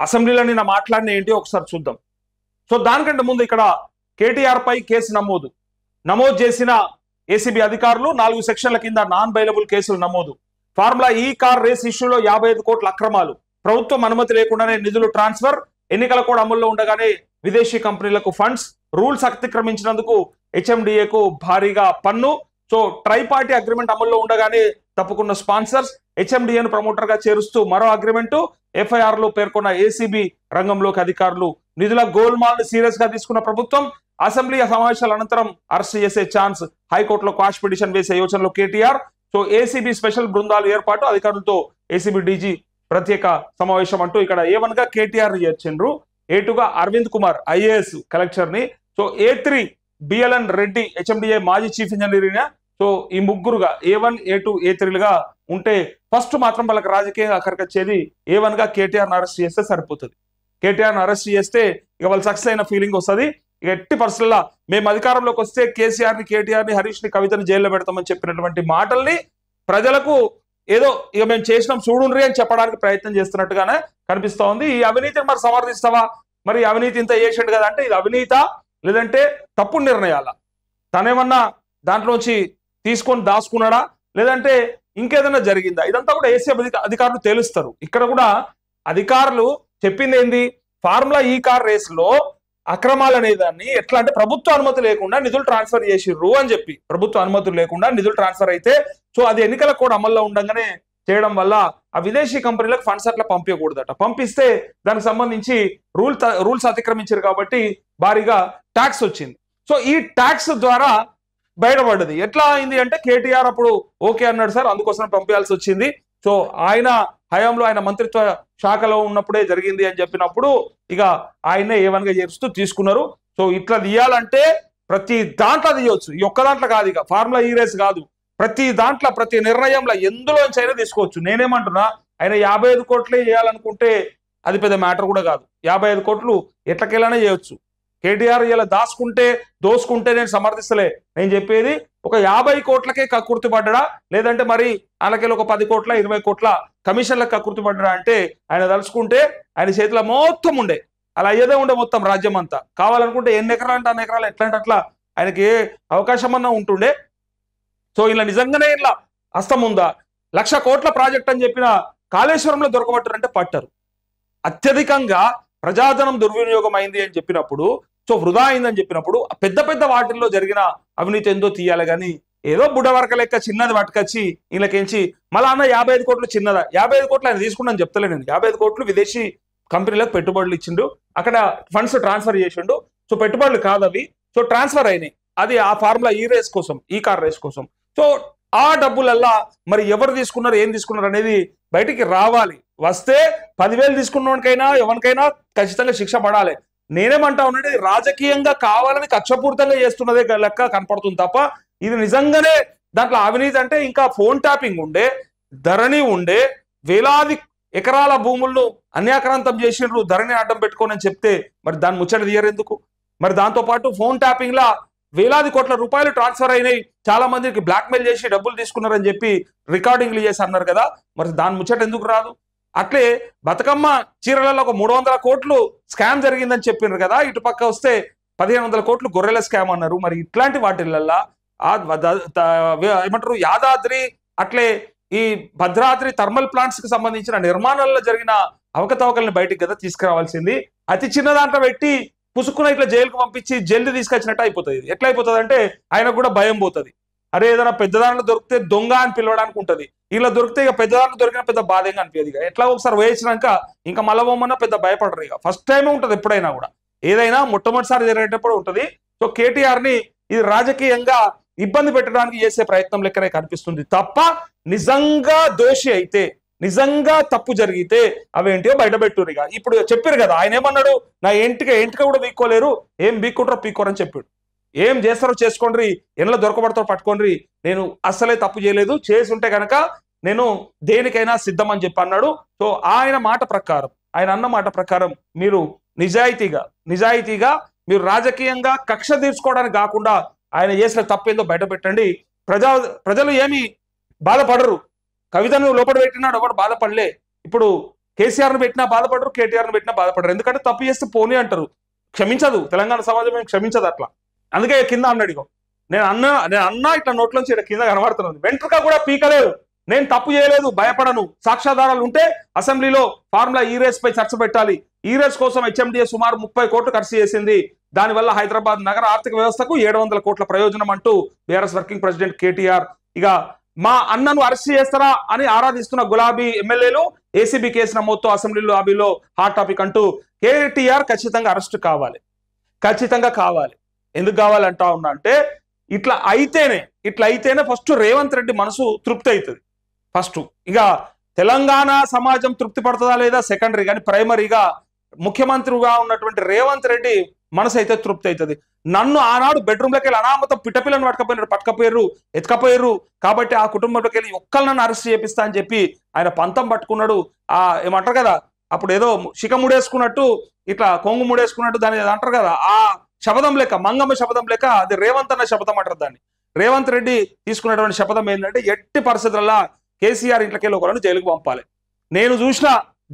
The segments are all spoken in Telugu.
అసెంబ్లీలో నిన్న మాట్లాడిన ఏంటి ఒకసారి చూద్దాం. సో దానికంటే ముందు ఇక్కడ కేటీఆర్ పై కేసు నమోదు చేసిన ఏసీబీ అధికారులు 4 సెక్షన్ల కింద నాన్ బైలబుల్ కేసులు నమోదు. ఫార్ములా ఈ కార్ రేస్ ఇష్యూలో 55 కోట్ల అక్రమాలు, ప్రభుత్వం అనుమతి లేకుండానే నిధులు ట్రాన్స్ఫర్, ఎన్నికల కోడ్ అమల్లో ఉండగానే విదేశీ కంపెనీలకు ఫండ్స్, రూల్స్ అతిక్రమించినందుకు హెచ్ఎండిఏకు భారీగా పన్ను. సో ట్రైపార్టీ అగ్రిమెంట్ అమల్లో ఉండగానే తప్పుకున్న స్పాన్సర్స్, హెచ్ఎండిఏను ప్రమోటర్ గా చేరుస్తూ మరో అగ్రిమెంటు, ఎఫ్ఐఆర్ లో పేర్కొన్న ఏసీబీ రంగంలోకి అధికారులు, నిధుల గోల్మాల్ ను సీరియస్ గా తీసుకున్న ప్రభుత్వం, అసెంబ్లీ సమావేశాల అనంతరం అరెస్ట్ చేసే ఛాన్స్, హైకోర్టులో క్వాష్ పిటిషన్ వేసే యోచనలో కేటీఆర్. సో ఏసీబీ స్పెషల్ బృందాలు ఏర్పాటు, అధికారులతో ఏసీబీ డీజీ ప్రత్యేక సమావేశం అంటూ ఇక్కడ A1 గా కేటీఆర్ చేర్చిండ్రు, A2 గా అరవింద్ కుమార్ ఐఏఎస్ కలెక్టర్ ని, so A3 BLN Reddy HMDA మాజీ చీఫ్ ఇంజనీర్. సో ఈ ముగ్గురుగా A1, A2, A3లుగా ఉంటే ఫస్ట్ మాత్రం వాళ్ళకి రాజకీయంగా అక్కడికొచ్చేది A1 గా కేటీఆర్ని అరెస్ట్ చేస్తే సరిపోతుంది. కేటీఆర్ని అరెస్ట్ చేస్తే ఇక వాళ్ళు సక్సెస్ అయిన ఫీలింగ్ వస్తుంది. ఇక ఎట్టి పరిస్థితుల్లో మేము అధికారంలోకి వస్తే కేసీఆర్ని, కేటీఆర్ని, హరీష్ని, కవితని జైల్లో పెడతామని చెప్పినటువంటి మాటల్ని ప్రజలకు ఏదో ఇక మేము చేసినాం చూడుండ్రి అని చెప్పడానికి ప్రయత్నం చేస్తున్నట్టుగానే కనిపిస్తా ఉంది. ఈ అవినీతిని మరి సమర్థిస్తావా? మరి అవినీతి ఇంత చేసిండు కదా అంటే ఇది అవినీత లేదంటే తప్పుడు నిర్ణయాల? తనేమన్నా దాంట్లోంచి తీసుకొని దాచుకున్నాడా లేదంటే ఇంకేదైనా జరిగిందా? ఇదంతా కూడా ఏసీబీ అధికారులు తేలుస్తారు. ఇక్కడ కూడా అధికారులు చెప్పింది ఏంది, ఫార్ములా ఈ కార్ రేస్ లో అక్రమాలు అనేదాన్ని ఎట్లా అంటే ప్రభుత్వ అనుమతి లేకుండా నిధులు ట్రాన్స్ఫర్ చేసిర్రు అని చెప్పి, ప్రభుత్వ అనుమతులు లేకుండా నిధులు ట్రాన్స్ఫర్ అయితే సో అది ఎన్నికల కోడ్ అమల్లో ఉండగానే చేయడం వల్ల ఆ విదేశీ కంపెనీలకు ఫండ్స్ అట్లా పంపించకూడదట. పంపిస్తే దానికి సంబంధించి రూల్స్ అతిక్రమించారు కాబట్టి భారీగా ట్యాక్స్ వచ్చింది. సో ఈ ట్యాక్స్ ద్వారా బయటపడ్డది. ఎట్లా అయింది అంటే కేటీఆర్ అప్పుడు ఓకే అన్నాడు సార్, అందుకోసం పంపించాల్సి వచ్చింది. సో ఆయన హయాంలో ఆయన మంత్రిత్వ శాఖలో ఉన్నప్పుడే జరిగింది అని చెప్పినప్పుడు ఇక ఆయనే A1 గా చేరుస్తూ తీసుకున్నారు. సో ఇట్లా తీయాలంటే ప్రతి దాంట్లో తీయవచ్చు, ఈ ఒక్క దాంట్లో కాదు, ఇక ఫార్ములా ఈ రేస్ కాదు, ప్రతి దాంట్లో ప్రతి నిర్ణయంలో ఎందులోంచి అయినా తీసుకోవచ్చు. నేనేమంటున్నా, ఆయన 55 కోట్లే చేయాలనుకుంటే అది పెద్ద మ్యాటర్ కూడా కాదు. 55 కోట్లు ఎట్లకెళ్ళనే చేయొచ్చు. కేటీఆర్ ఇలా దోసుకుంటే నేను సమర్థిస్తలే. నేను చెప్పేది ఒక 50 కోట్లకే కక్కుర్తి పడ్డా లేదంటే మరి అలాకెళ్ళి ఒక 10 కోట్ల 20 కోట్ల కమిషన్లకు కక్కుర్తి పడ్డా అంటే ఆయన తలుచుకుంటే ఆయన చేతిలో మొత్తం ఉండే, అలా అయ్యేదే ఉండే మొత్తం రాజ్యం అంతా. కావాలనుకుంటే ఎన్ని ఎకరాలు అంటే అన్ని ఎకరాలు ఎట్లా అంటే అట్లా ఆయనకి ఏ అవకాశం అన్నా ఉంటుండే. సో ఇలా నిజంగానే ఇలా హస్తం ఉందా? 1,00,000 కోట్ల ప్రాజెక్ట్ అని చెప్పిన కాళేశ్వరంలో దొరకబట్టారంటే పట్టరు. అత్యధికంగా ప్రజాధనం దుర్వినియోగం అయింది అని చెప్పినప్పుడు, సో వృధా అయిందని చెప్పినప్పుడు పెద్ద పెద్ద వాటిల్లో జరిగిన అవినీతి ఎందో తీయాలి కానీ ఏదో బుడ్డవరక లెక్క చిన్నది పట్టుకొచ్చి వీళ్ళకేంచి మళ్ళా అన్న 55 కోట్లు చిన్నదా? 55 కోట్లు ఆయన తీసుకున్నాను చెప్తలేనండి. 55 కోట్లు విదేశీ కంపెనీలకు పెట్టుబడులు ఇచ్చిండు, అక్కడ ఫండ్స్ ట్రాన్స్ఫర్ చేసిండు. సో పెట్టుబడులు కాదు అవి, సో ట్రాన్స్ఫర్ అయినాయి. అది ఆ ఫార్ములా ఈ కార్ రేస్ కోసం. సో ఆ డబ్బులల్లా మరి ఎవరు తీసుకున్నారు, ఏం తీసుకున్నారు అనేది బయటికి రావాలి. వస్తే 10,000 తీసుకున్నోనికైనా ఎవరికైనా ఖచ్చితంగా శిక్ష పడాలి. నేనేమంటా ఉన్నది, రాజకీయంగా కావాలని కక్షపూరితంగా చేస్తున్నదే లెక్క కనపడుతుంది తప్ప ఇది నిజంగానే దాంట్లో అవినీతి అంటే ఇంకా ఫోన్ ట్యాపింగ్ ఉండే, ధరణి ఉండే, వేలాది ఎకరాల భూములను అన్యాక్రాంతం చేసిండ్రు ధరణి అడ్డం పెట్టుకోని అని చెప్తే మరి దాన్ని ముచ్చట తీయరెందుకు? మరి దాంతో పాటు ఫోన్ ట్యాపింగ్ లా వేలాది కోట్ల రూపాయలు ట్రాన్స్ఫర్ అయినాయి, చాలా మందికి బ్లాక్మెయిల్ చేసి డబ్బులు తీసుకున్నారని చెప్పి రికార్డింగ్లు చేసి అన్నారు కదా, మరి దాని ముచ్చట ఎందుకు రాదు? అట్లే బతుకమ్మ చీరలలో ఒక 300 కోట్లు స్కామ్ జరిగిందని చెప్పినారు కదా, ఇటుపక్క వస్తే 1,500 కోట్లు గొర్రెల స్కామ్ అన్నారు. మరి ఇట్లాంటి వాటిలల్లా ఏమంటారు యాదాద్రి అట్లే ఈ భద్రాద్రి థర్మల్ ప్లాంట్స్ కి సంబంధించిన నిర్మాణాల్లో జరిగిన అవకతవకల్ని బయటికి కదా తీసుకురావాల్సింది. అతి చిన్న దాంట్లో పెట్టి పుసుకున్న ఇట్లా జైలుకు పంపించి జల్దీ తీసుకొచ్చినట్టు అయిపోతుంది. ఎట్లా అయిపోతుంది అంటే ఆయనకు కూడా భయం పోతుంది. అరే ఏదైనా పెద్ద దాంట్లో దొరికితే దొంగ అని పిలవడానికి ఉంటుంది, ఇలా దొరికితే ఇక పెద్ద దాంట్లో దొరికిన పెద్ద బాధంగా అనిపించదు. ఇక ఎట్లా ఒకసారి వేయించినాక ఇంకా మళ్ళీ పోమన్నా పెద్ద భయపడరు. ఇక ఫస్ట్ టైమే ఉంటుంది ఎప్పుడైనా కూడా, ఏదైనా మొట్టమొదటిసారి జరిగేటప్పుడు ఉంటుంది. సో కేటీఆర్ ని ఇది రాజకీయంగా ఇబ్బంది పెట్టడానికి చేసే ప్రయత్నం లెక్కనే కనిపిస్తుంది తప్ప నిజంగా దోషి అయితే, నిజంగా తప్పు జరిగితే అవేంటియో బయటపెట్టురు. ఇక ఇప్పుడు చెప్పారు కదా, ఆయన ఏమన్నాడు, నా ఎంటిక కూడా బీక్కోలేరు, ఏం బీక్కుంటారో పీక్కోరని చెప్పాడు. ఏం చేస్తారో చేసుకోండి, ఎన్నో దొరకబడతారో పట్టుకోండి, నేను అస్సలే తప్పు చేయలేదు, చేసి ఉంటే కనుక నేను దేనికైనా సిద్ధం అని చెప్పి అన్నాడు. సో ఆయన అన్న మాట ప్రకారం మీరు నిజాయితీగా మీరు రాజకీయంగా కక్ష తీర్చుకోవడానికి కాకుండా ఆయన చేసిన తప్పేందో బయట పెట్టండి. ప్రజలు ఏమి బాధపడరు. కవితను లోపల పెట్టినాడు, ఒకటి బాధపడలే. ఇప్పుడు కేసీఆర్ను పెట్టినా బాధపడరు, కేటీఆర్ను పెట్టినా బాధపడరు. ఎందుకంటే తప్పు చేస్తే పోనీ అంటారు, క్షమించదు. తెలంగాణ సమాజం ఏం క్షమించదు అట్లా. అందుకే కింద అన్నాడు, నేను అన్నా ఇట్లా నోట్లోంచి ఇక్కడ కింద కనబడుతున్నది, వెంట్రుక కూడా పీకలేదు, నేను తప్పు చేయలేదు, భయపడను. సాక్ష్యాధారాలు ఉంటే అసెంబ్లీలో ఫార్ములా ఈ రేస్ పై చర్చ పెట్టాలి. ఈ రేస్ కోసం హెచ్ఎండిఏ సుమారు 30 కోట్లు ఖర్చు చేసింది. దానివల్ల హైదరాబాద్ నగర ఆర్థిక వ్యవస్థకు 700 కోట్ల ప్రయోజనం అంటూ బీఆర్ఎస్ వర్కింగ్ ప్రెసిడెంట్ కేటీఆర్. ఇక మా అన్నను అరెస్ట్ చేస్తారా అని ఆరాధిస్తున్న గులాబీ ఎమ్మెల్యేలు ఏసీబీ కేసు నమోదుతో అసెంబ్లీ లాబీలో హాట్ టాపిక్ అంటూ కేటీఆర్ ఖచ్చితంగా అరెస్ట్ కావాలి, ఖచ్చితంగా కావాలి. ఎందుకు కావాలంటా ఉన్నా అంటే ఇట్లా అయితేనే ఫస్ట్ రేవంత్ రెడ్డి మనసు తృప్తి అవుతుంది. ఫస్ట్ ఇక తెలంగాణ సమాజం తృప్తి పడుతుందా లేదా సెకండరీ, కానీ ప్రైమరీగా ముఖ్యమంత్రిగా ఉన్నటువంటి రేవంత్ రెడ్డి మనసు అయితే తృప్తి అవుతుంది. నన్ను ఆనాడు బెడ్రూమ్లోకి వెళ్ళి అనామతం పిట్టపిల్లను ఎత్తుకపోయారు కాబట్టి ఆ కుటుంబంలోకి వెళ్ళి ఒక్కళ్ళు నన్ను అరెస్ట్ చేపిస్తా అని చెప్పి ఆయన పంతం పట్టుకున్నాడు. ఏమంటారు కదా, అప్పుడు ఏదో శిఖ ముడేసుకున్నట్టు, ఇట్లా కొంగు ముడేసుకున్నట్టు, దాన్ని అంటారు కదా, ఆ శపథం లెక్క, మంగమ్మ శపథం లెక్క, అది రేవంత్ అన్న శపథం అంటారు దాన్ని. రేవంత్ రెడ్డి తీసుకున్నటువంటి శపథం ఏంటంటే ఎట్టి పరిస్థితుల్లో కేసీఆర్ ఇంట్లోకి వెళ్ళి ఒకరిని జైలుకు పంపాలి. నేను చూసిన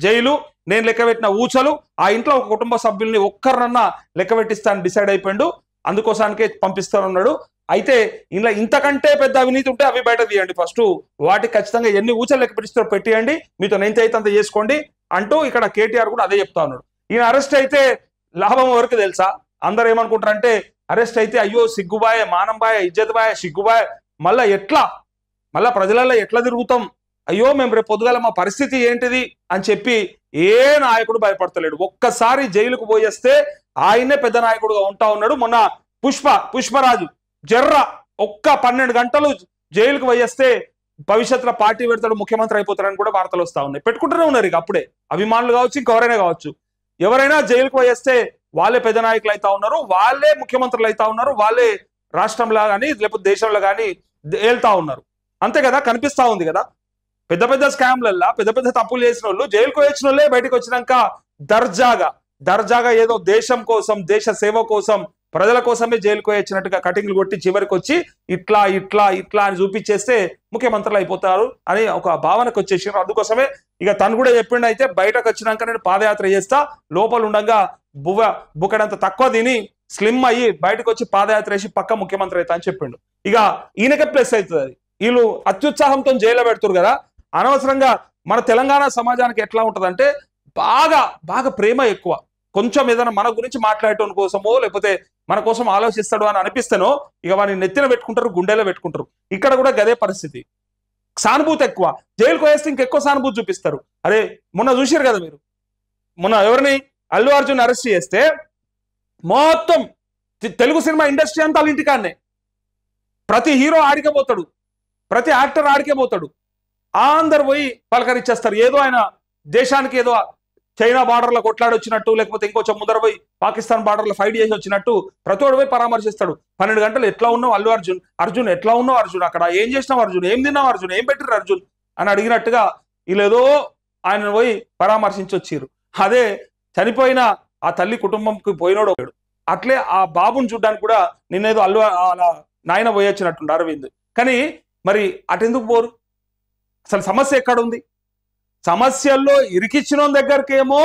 జైలు, నేను లెక్కబెట్టిన ఊచలు, ఆ ఇంట్లో ఒక కుటుంబ సభ్యుల్ని ఒక్కరినన్నా లెక్కబెట్టిస్తాను డిసైడ్ అయిపోయిండు. అందుకోసానికే పంపిస్తానన్నాడు. అయితే ఇలా ఇంతకంటే పెద్ద అవినీతి ఉంటే అవి బయట తీయండి, ఫస్ట్ వాటికి ఖచ్చితంగా ఎన్ని ఊచలు లెక్క పెట్టిస్తారో పెట్టియండి, మీతో ఎంత అయితే అంత చేసుకోండి అంటూ ఇక్కడ కేటీఆర్ కూడా అదే చెప్తా ఉన్నాడు. ఈయన అరెస్ట్ అయితే లాభం ఎవరికి తెలుసా? అందరూ ఏమనుకుంటారంటే అరెస్ట్ అయితే అయ్యో సిగ్గుబాయ, మానంబాయ, ఇజ్జత్బాయ, సిగ్గుబాయ, మళ్ళా ప్రజలలో ఎట్లా తిరుగుతాం, అయ్యో మేము రేపు పొద్దుగాల మా పరిస్థితి ఏంటిది అని చెప్పి ఏ నాయకుడు భయపడతలేడు. ఒక్కసారి జైలుకు పోయేస్తే ఆయనే పెద్ద నాయకుడుగా ఉంటా ఉన్నాడు. మొన్న పుష్పరాజు జర్ర ఒక్క 12 గంటలు జైలుకు పోయేస్తే భవిష్యత్తులో పార్టీ పెడతాడు, ముఖ్యమంత్రి అయిపోతాడని కూడా వార్తలు వస్తా ఉన్నాయి. పెట్టుకుంటూనే ఉన్నారు. ఇక అప్పుడే అభిమానులు కావచ్చు, ఇంకెవరైనా కావచ్చు, ఎవరైనా జైలుకు పోయేస్తే వాళ్ళే పెద్ద నాయకులు అవుతా ఉన్నారు, వాళ్ళే ముఖ్యమంత్రులు అవుతా ఉన్నారు, వాళ్ళే రాష్ట్రంలో కానీ లేకపోతే దేశంలో కానీ వెళ్తా ఉన్నారు. అంతే కదా, కనిపిస్తా ఉంది కదా. పెద్ద పెద్ద స్కామ్లల్లా పెద్ద పెద్ద తప్పులు చేసిన వాళ్ళు జైలుకు వచ్చిన వాళ్ళే బయటకు వచ్చినాక దర్జాగా ఏదో దేశం కోసం, దేశ సేవ కోసం, ప్రజల కోసమే జైలుకు వచ్చినట్టుగా కటింగ్లు కొట్టి చివరికి వచ్చి ఇట్లా అని చూపించేస్తే ముఖ్యమంత్రులు అయిపోతారు అని ఒక భావనకు వచ్చేసారు. అందుకోసమే ఇక తను కూడా చెప్పిండు, అయితే బయటకు వచ్చినాక నేను పాదయాత్ర చేస్తా, లోపల ఉండగా బుక్కడంత తక్కువ తిని స్లిమ్ అయ్యి బయటకు వచ్చి పాదయాత్ర చేసి పక్క ముఖ్యమంత్రి అవుతా అని చెప్పిండు. ఇక ఈయనకే ప్లస్ అవుతుంది. అది వీళ్ళు అత్యుత్సాహంతో జైల్లో పెడుతురు కదా, అనవసరంగా మన తెలంగాణ సమాజానికి ఎట్లా ఉంటుందంటే బాగా ప్రేమ ఎక్కువ. కొంచెం ఏదైనా మన గురించి మాట్లాడటం కోసమో లేకపోతే మన కోసం ఆలోచిస్తాడు అని అనిపిస్తేనో ఇక వాడిని నెత్తిన పెట్టుకుంటారు, గుండెలో పెట్టుకుంటారు. ఇక్కడ కూడా గదే పరిస్థితి, సానుభూతి ఎక్కువ. జైలుకు వేస్తే ఇంకెక్కువ సానుభూతి చూపిస్తారు. అరే మొన్న చూసారు కదా మీరు, మొన్న ఎవరిని అల్లు అర్జున్ అరెస్ట్ చేస్తే మొత్తం తెలుగు సినిమా ఇండస్ట్రీ అంతా వాళ్ళ ఇంటికాన్నే, ప్రతి హీరో ఆడికే పోతాడు, ప్రతి యాక్టర్ ఆడికే పోతాడు, అందరు పోయి పలకరిచ్చేస్తారు. ఏదో ఆయన దేశానికి ఏదో చైనా బార్డర్లో కొట్లాడొచ్చినట్టు, లేకపోతే ఇంకొంచెం ముందర పోయి పాకిస్తాన్ బార్డర్లో ఫైట్ చేసి వచ్చినట్టు ప్రతి ఒడు పోయి పరామర్శిస్తాడు. 12 గంటలు ఎట్లా ఉన్నావు అల్లు అర్జున్ ఎట్లా ఉన్నావు అర్జున్, అక్కడ ఏం చేసినావు అర్జున్, ఏం తిన్నావు అర్జున్, ఏం పెట్టిరు అర్జున్ అని అడిగినట్టుగా వీళ్ళేదో ఆయన పోయి పరామర్శించి వచ్చిర్రు. అదే చనిపోయిన ఆ తల్లి కుటుంబంకి పోయినోడు ఒకడు. అట్లే ఆ బాబుని చూడ్డానికి కూడా నిన్నేదో అలా నాయన పోయొచ్చినట్టుండు అరవింద్. కానీ మరి అటెందుకు పోరు? అసలు సమస్య ఎక్కడ ఉంది? సమస్యల్లో ఇరికిచ్చిన దగ్గరకేమో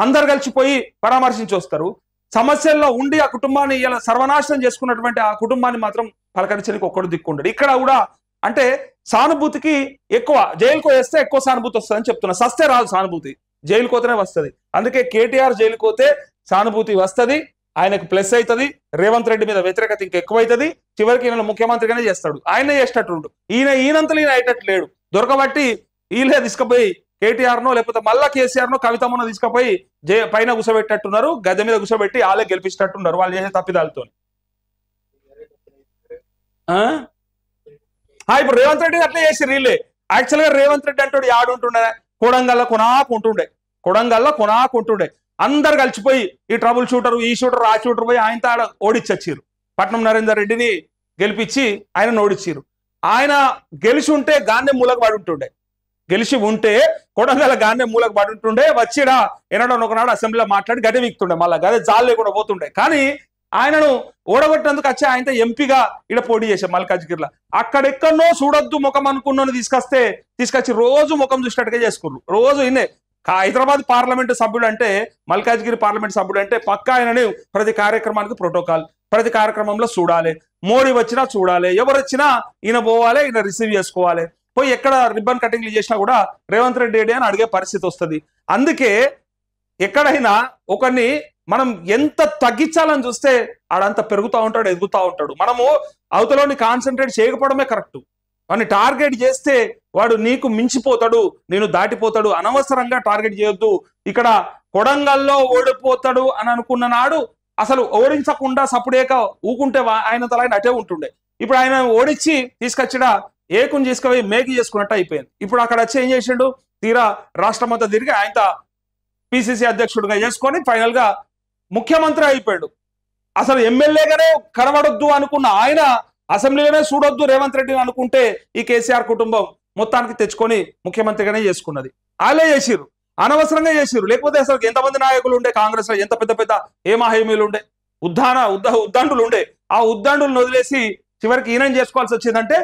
అందరు కలిసిపోయి పరామర్శించి వస్తారు. సమస్యల్లో ఉండి ఆ కుటుంబాన్ని ఇలా సర్వనాశనం చేసుకున్నటువంటి ఆ కుటుంబాన్ని మాత్రం పలకరించడానికి ఒక్కడు దిక్కుండడు. ఇక్కడ కూడా అంటే సానుభూతికి ఎక్కువ, జైలుకు వేస్తే ఎక్కువ సానుభూతి వస్తుందని చెప్తున్నా. సస్తే రాదు సానుభూతి, జైలుకు పోతేనే వస్తుంది. అందుకే కేటీఆర్ జైలుకు పోతే సానుభూతి వస్తుంది, ఆయనకు ప్లస్ అవుతుంది. రేవంత్ రెడ్డి మీద వ్యతిరేకత ఇంకెక్కువైతుంది. చివరికి ఈయన ముఖ్యమంత్రిగానే చేస్తాడు, ఆయనే చేసేటట్టు. ఈయనంతలో ఈయన అయ్యేటట్టు లేడు. దొరకబట్టి వీళ్ళే తీసుకుపోయి కేటీఆర్నో లేకపోతే మళ్ళా కేసీఆర్నో కవితమ్మనో తీసుకుపోయి పైన కూర్చోబెట్టేట్టున్నారు, గద్దె మీద కూర్చోబెట్టి వాళ్ళే గెలిపించేటట్టున్నారు వాళ్ళు చేసే తప్పిదాలతో. ఇప్పుడు రేవంత్ రెడ్డి అట్లా చేసి వీళ్ళే. యాక్చువల్గా రేవంత్ రెడ్డి అంటాడు యాడుంటుండే, కొడంగల్లో కొనాకుంటుండే. అందరు కలిసిపోయి ఈ ట్రబుల్ షూటర్, ఈ షూటర్, ఆ షూటర్ పోయి ఆయన తాడ ఓడిచ్చొచ్చిరు. పట్నం నరేందర్ రెడ్డిని గెలిపించి ఆయన ఓడిచ్చిరు. ఆయన గెలిచి ఉంటే గాంధీ మూలకు పడి ఉంటుండే, గెలిచి ఉంటే కొడంగల్ గాంధీ మూలకు పడి ఉంటుండే, వచ్చిడా ఎనడో ఒకనాడు అసెంబ్లీలో మాట్లాడి గది వీక్తుండే, మళ్ళీ గదే జాలు లేకుండా పోతుండే. కానీ ఆయనను ఓడగొట్టినందుకు వచ్చి ఆయనతో ఎంపీగా ఇక్కడ పోటీ చేశాం మల్కాజ్గిరిలో. అక్కడెక్కడనో చూడొద్దు ముఖం అనుకున్నోని తీసుకొచ్చి రోజు ముఖం చూసినట్టుగా చేసుకున్నారు. రోజు ఇన్నే హైదరాబాద్ పార్లమెంటు సభ్యుడు అంటే, మల్కాజ్గిరి పార్లమెంట్ సభ్యుడు అంటే పక్కా ఆయనని ప్రతి కార్యక్రమానికి ప్రోటోకాల్, ప్రతి కార్యక్రమంలో చూడాలి. మోడీ వచ్చినా చూడాలి, ఎవరు వచ్చినా ఈయన పోవాలి, ఈయన రిసీవ్ చేసుకోవాలి. పోయి ఎక్కడ రిబ్బన్ కటింగ్లు చేసినా కూడా రేవంత్ రెడ్డి అని అడిగే పరిస్థితి వస్తుంది. అందుకే ఎక్కడైనా ఒకరిని మనం ఎంత తగ్గించాలని చూస్తే ఆడంత పెరుగుతూ ఉంటాడు, ఎదుగుతూ ఉంటాడు. మనము అవతలోని కాన్సన్ట్రేట్ చేయకపోవడమే కరెక్ట్. వాడిని టార్గెట్ చేస్తే వాడు నీకు మించిపోతాడు, నేను దాటిపోతాడు. అనవసరంగా టార్గెట్ చేయొద్దు. ఇక్కడ కొడంగల్లో ఓడిపోతాడు అని అనుకున్న నాడు అసలు ఓడించకుండా సప్పుడేక ఊకుంటే ఆయన తల అటే ఉంటుండే. ఇప్పుడు ఆయన ఓడించి తీసుకొచ్చిన ఏకుని తీసుకుపోయి మేకి చేసుకున్నట్టు అయిపోయింది. ఇప్పుడు అక్కడ వచ్చి ఏం చేసిండు, తీరా రాష్ట్రం అంతా తిరిగి ఆయన పిసిసి అధ్యక్షుడిగా చేసుకొని ఫైనల్ గా ముఖ్యమంత్రి అయిపోయాడు. అసలు ఎమ్మెల్యేగానే కనబడొద్దు అనుకున్న ఆయన అసెంబ్లీలోనే చూడొద్దు రేవంత్ రెడ్డి అనుకుంటే ఈ కేసీఆర్ కుటుంబం మొత్తానికి తెచ్చుకొని ముఖ్యమంత్రిగానే చేసుకున్నది. వాళ్ళే చేసిరు, అనవసరంగా చేసిరు. లేకపోతే అసలు ఎంతమంది నాయకులు ఉండే కాంగ్రెస్ లో, ఎంత పెద్ద పెద్ద ఏమాహేమీలు ఉండే, ఉద్దండులు ఉండే. ఆ ఉద్దండులను వదిలేసి చివరికి ఈయన చేసుకోవాల్సి వచ్చిందంటే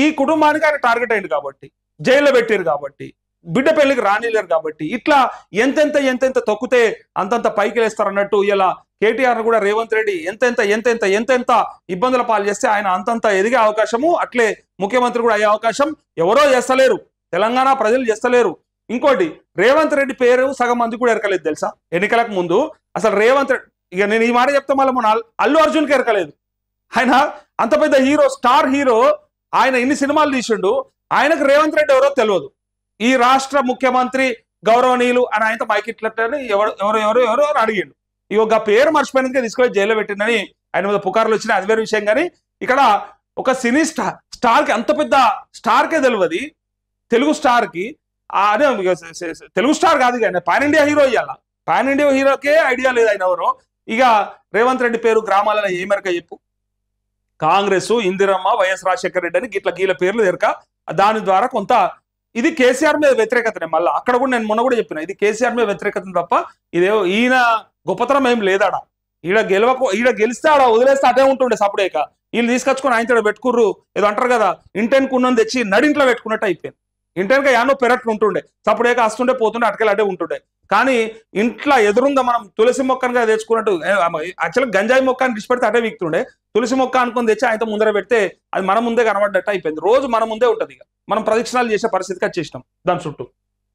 ఈ కుటుంబానికి ఆయన టార్గెట్ అయింది కాబట్టి, జైల్లో పెట్టారు కాబట్టి, బిడ్డ పెళ్లికి రానిలేరు కాబట్టి, ఇట్లా ఎంతెంత తొక్కితే అంతంత పైకి లేస్తారు అన్నట్టు ఇలా కేటీఆర్ కూడా రేవంత్ రెడ్డి ఎంతెంత ఇబ్బందుల పాలు చేస్తే ఆయన అంతంత ఎదిగే అవకాశము, అట్లే ముఖ్యమంత్రి కూడా అయ్యే అవకాశం ఎవరో చేస్తలేరు, తెలంగాణ ప్రజలు చేస్తలేరు. ఇంకోటి, రేవంత్ రెడ్డి పేరు సగం మంది కూడా ఎరకలేదు తెలుసా ఎన్నికలకు ముందు. అసలు రేవంత్ రెడ్డి, ఇక నేను ఈ మాట చెప్తే మళ్ళీ మన అల్లు అర్జున్కి ఎరకలేదు. ఆయన అంత పెద్ద హీరో, స్టార్ హీరో, ఆయన ఇన్ని సినిమాలు తీసిండు, ఆయనకు రేవంత్ రెడ్డి ఎవరో తెలియదు. ఈ రాష్ట్ర ముఖ్యమంత్రి గౌరవనీయులు అని ఆయనతో మైకిట్లని ఎవరు అడిగిండు. ఈ ఒక పేరు మర్చిపోయినందుకే తీసుకొని జైల్లో పెట్టిందని ఆయన మీద పుకార్లు వచ్చినాయి, అది వేరే విషయం. కానీ ఇక్కడ ఒక సినీ స్టార్కి, అంత పెద్ద స్టార్కే తెలియదు, తెలుగు స్టార్కి, అదే తెలుగు స్టార్ కాదు కానీ పాన్ ఇండియా హీరో ఇవ్వాల, పాన్ ఇండియా హీరోకే ఐడియా లేదు ఆయన ఎవరో. ఇక రేవంత్ రెడ్డి పేరు గ్రామాలలో ఏ మేరకు చెప్పు, కాంగ్రెస్, ఇందిరమ్మ, వైఎస్ రాజశేఖర రెడ్డి అని గీల పేర్లు ఎరక. దాని ద్వారా కొంత ఇది కేసీఆర్ మీద వ్యతిరేకతనే. మళ్ళీ అక్కడ కూడా నేను మొన్న కూడా చెప్పిన, ఇది కేసీఆర్ మీద వ్యతిరేకత తప్ప ఇదే ఈయన గొప్పతనం ఏం లేదాడ. ఈడ గెలిస్తే ఆడ వదిలేస్తే అటే ఉంటుండే సప్పుడేక. వీళ్ళు తీసుకొచ్చుకొని ఆయన పెట్టుకుర్రు, ఏదో అంటారు కదా, ఇంటెన్కు ఉన్నది తెచ్చి నడింట్లో పెట్టుకున్నట్టు అయిపోయింది. ఇంటెన్గా యానో పెరట్లు ఉంటుండే, సప్పుడేక వస్తుండే పోతుండే, అటుకెళ్ళి అటే ఉంటుండే. కానీ ఇంట్లో ఎదురుందా మనం తులసి మొక్కనుగా తెచ్చుకున్నట్టు, యాక్చువల్గా గంజాయి మొక్క అని పెడితే అటే వీక్తుండే, తులసి మొక్క అనుకుని తెచ్చి ఆయనతో ముందర పెడితే అది మన ముందే కనబడ్డట్టు అయిపోయింది. రోజు మన ముందే ఉంటుంది. ఇక మనం ప్రదక్షిణాలు చేసే పరిస్థితికి వచ్చేసినాం దాని చుట్టూ.